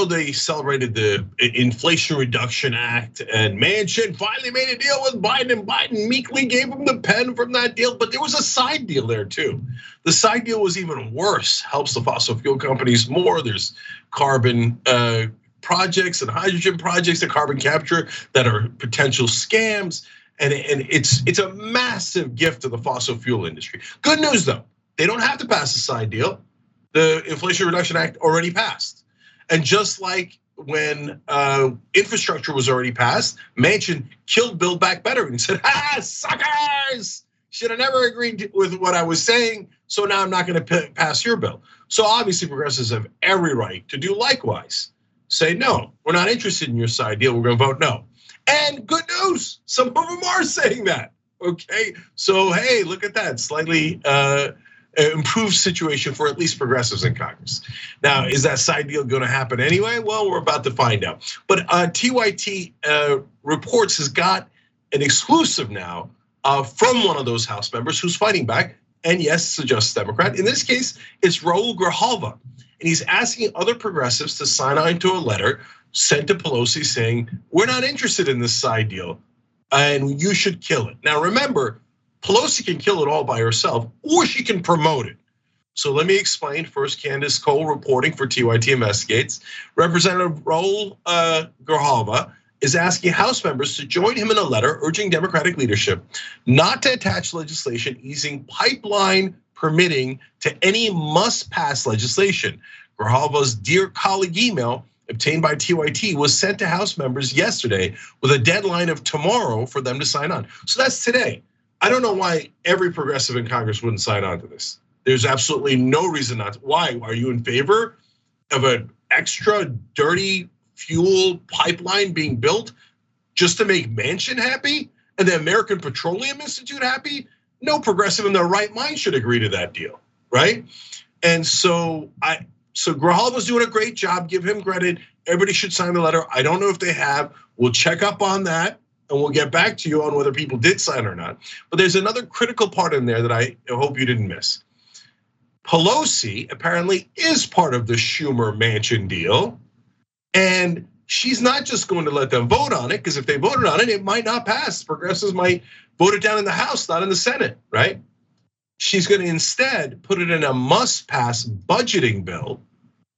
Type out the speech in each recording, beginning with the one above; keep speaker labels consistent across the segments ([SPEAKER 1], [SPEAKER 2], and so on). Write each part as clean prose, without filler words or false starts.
[SPEAKER 1] They celebrated the Inflation Reduction Act, and Manchin finally made a deal with Biden, and Biden meekly gave him the pen from that deal. But there was a side deal there too. The side deal was even worse, helps the fossil fuel companies more. There's carbon projects and hydrogen projects, the carbon capture that are potential scams. And it's a massive gift to the fossil fuel industry. Good news though, they don't have to pass a side deal. The Inflation Reduction Act already passed. And just like when infrastructure was already passed, Manchin killed Build Back Better and said, suckers, should have never agreed with what I was saying, so now I'm not gonna pass your bill. So obviously progressives have every right to do likewise. Say, no, we're not interested in your side deal, we're gonna vote no. And good news, some of them are saying that, okay? So hey, look at that, slightly improved situation for at least progressives in Congress. Now, is that side deal gonna happen anyway? Well, we're about to find out. But TYT Reports has got an exclusive now from one of those House members who's fighting back, and yes, it's a Justice Democrat. In this case, it's Raul Grijalva, and he's asking other progressives to sign on to a letter sent to Pelosi saying, we're not interested in this side deal, and you should kill it. Now remember, Pelosi can kill it all by herself, or she can promote it. So let me explain. First, Candace Cole reporting for TYT Investigates. Representative Raul Grijalva is asking House members to join him in a letter urging Democratic leadership not to attach legislation easing pipeline permitting to any must-pass legislation. Grijalva's Dear Colleague email obtained by TYT was sent to House members yesterday with a deadline of tomorrow for them to sign on. So that's today. I don't know why every progressive in Congress wouldn't sign on to this. There's absolutely no reason not to. Why? Are you in favor of an extra dirty fuel pipeline being built just to make Manchin happy and the American Petroleum Institute happy? No progressive in their right mind should agree to that deal, right? And so Grijalva's doing a great job, give him credit. Everybody should sign the letter. I don't know if they have. We'll check up on that and we'll get back to you on whether people did sign or not. But there's another critical part in there that I hope you didn't miss. Pelosi apparently is part of the Schumer-Manchin deal, and she's not just going to let them vote on it, because if they voted on it, it might not pass. Progressives might vote it down in the House, not in the Senate, right? She's going to instead put it in a must-pass budgeting bill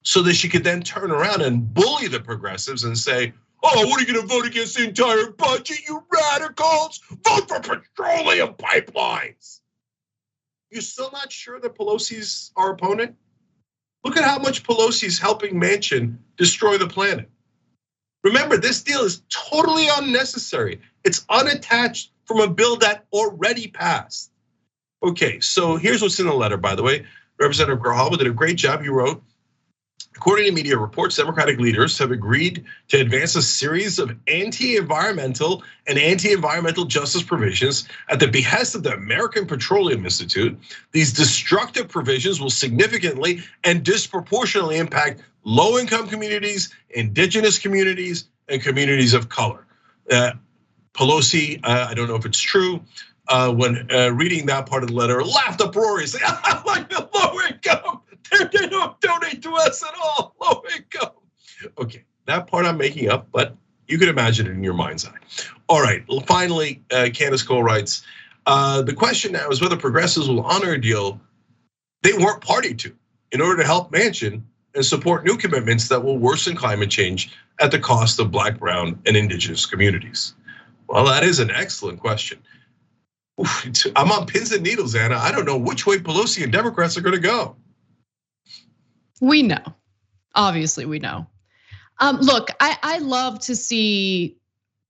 [SPEAKER 1] so that she could then turn around and bully the progressives and say, oh, what are you gonna vote against the entire budget, you radicals? Vote for petroleum pipelines. You're still not sure that Pelosi's our opponent? Look at how much Pelosi's helping Manchin destroy the planet. Remember, this deal is totally unnecessary. It's unattached from a bill that already passed. Okay, so here's what's in the letter, by the way. Representative Grijalva did a great job. You wrote, according to media reports, Democratic leaders have agreed to advance a series of anti-environmental and anti-environmental justice provisions at the behest of the American Petroleum Institute. These destructive provisions will significantly and disproportionately impact low-income communities, indigenous communities, and communities of color. Pelosi, I don't know if it's true, when reading that part of the letter, laughed uproariously. I like the low income. They don't donate to us at all, low income. Okay, that part I'm making up, but you can imagine it in your mind's eye. All right, finally, Candace Cole writes, the question now is whether progressives will honor a deal they weren't party to in order to help Manchin and support new commitments that will worsen climate change at the cost of Black, brown, and indigenous communities. Well, that is an excellent question. I'm on pins and needles, Anna. I don't know which way Pelosi and Democrats are gonna go.
[SPEAKER 2] We know, obviously we know. Look, I love to see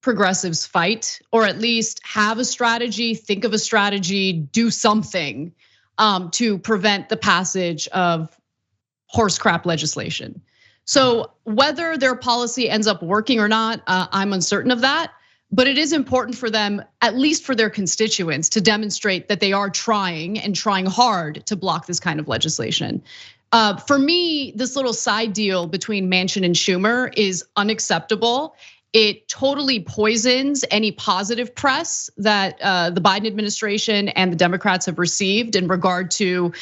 [SPEAKER 2] progressives fight, or at least have a strategy, think of a strategy, do something to prevent the passage of horse crap legislation. So whether their policy ends up working or not, I'm uncertain of that. But it is important for them, at least for their constituents, to demonstrate that they are trying and trying hard to block this kind of legislation. For me, this little side deal between Manchin and Schumer is unacceptable. It totally poisons any positive press that the Biden administration and the Democrats have received in regard to,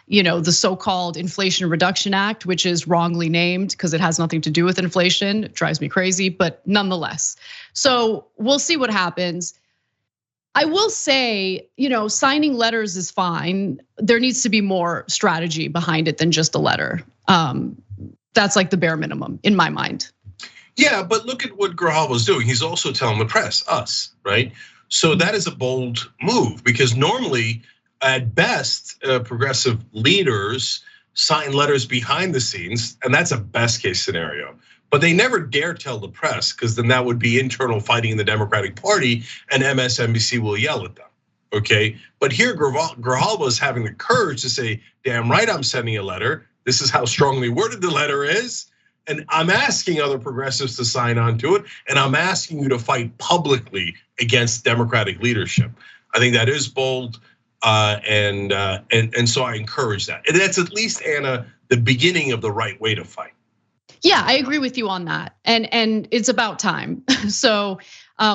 [SPEAKER 2] the so-called Inflation Reduction Act, which is wrongly named because it has nothing to do with inflation. It drives me crazy, but nonetheless. So we'll see what happens. I will say, signing letters is fine. There needs to be more strategy behind it than just a letter. That's like the bare minimum in my mind.
[SPEAKER 1] Yeah, but look at what Grijalva's doing. He's also telling the press, us, right? So that is a bold move because normally, at best, progressive leaders sign letters behind the scenes, and that's a best case scenario. But they never dare tell the press because then that would be internal fighting in the Democratic Party, and MSNBC will yell at them. Okay, but here Grijalva is having the courage to say, "Damn right, I'm sending a letter. This is how strongly worded the letter is." And I'm asking other progressives to sign on to it, and I'm asking you to fight publicly against Democratic leadership. I think that is bold, and so I encourage that. And that's at least, Anna, the beginning of the right way to fight.
[SPEAKER 2] Yeah, I agree with you on that, and it's about time. So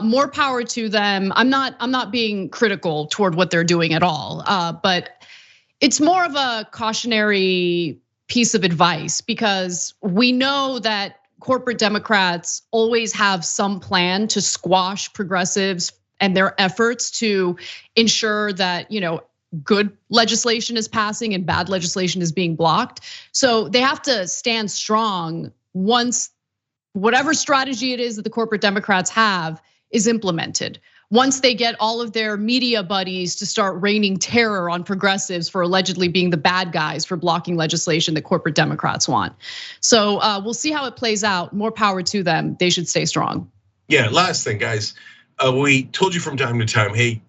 [SPEAKER 2] more power to them. I'm not being critical toward what they're doing at all, but it's more of a cautionary piece of advice because we know that corporate Democrats always have some plan to squash progressives and their efforts to ensure that, good legislation is passing and bad legislation is being blocked. So they have to stand strong once whatever strategy it is that the corporate Democrats have is implemented. Once they get all of their media buddies to start raining terror on progressives for allegedly being the bad guys for blocking legislation that corporate Democrats want. So we'll see how it plays out. More power to them. They should stay strong.
[SPEAKER 1] Yeah, last thing, guys. We told you from time to time, hey,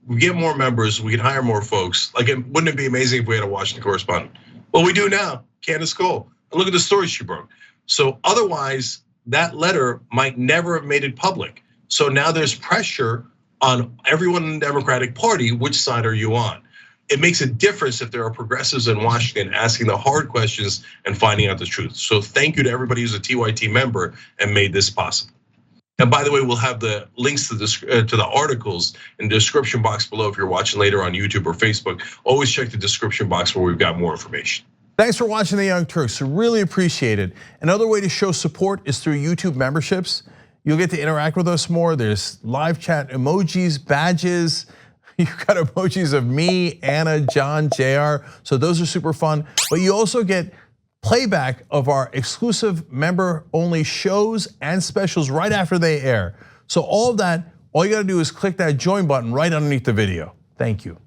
[SPEAKER 1] we get more members, we can hire more folks. Like, wouldn't it be amazing if we had a Washington correspondent? Well, we do now, Candace Cole. And look at the story she broke. So otherwise, that letter might never have made it public. So now there's pressure on everyone in the Democratic Party. Which side are you on? It makes a difference if there are progressives in Washington asking the hard questions and finding out the truth. So thank you to everybody who's a TYT member and made this possible. And by the way, we'll have the links to the articles in the description box below if you're watching later on YouTube or Facebook. Always check the description box where we've got more information.
[SPEAKER 3] Thanks for watching the Young Turks. Really appreciate it. Another way to show support is through YouTube memberships. You'll get to interact with us more. There's live chat emojis, badges. You've got emojis of me, Anna, John, JR. So those are super fun. But you also get playback of our exclusive member-only shows and specials right after they air. So all of that, all you gotta do is click that join button right underneath the video. Thank you.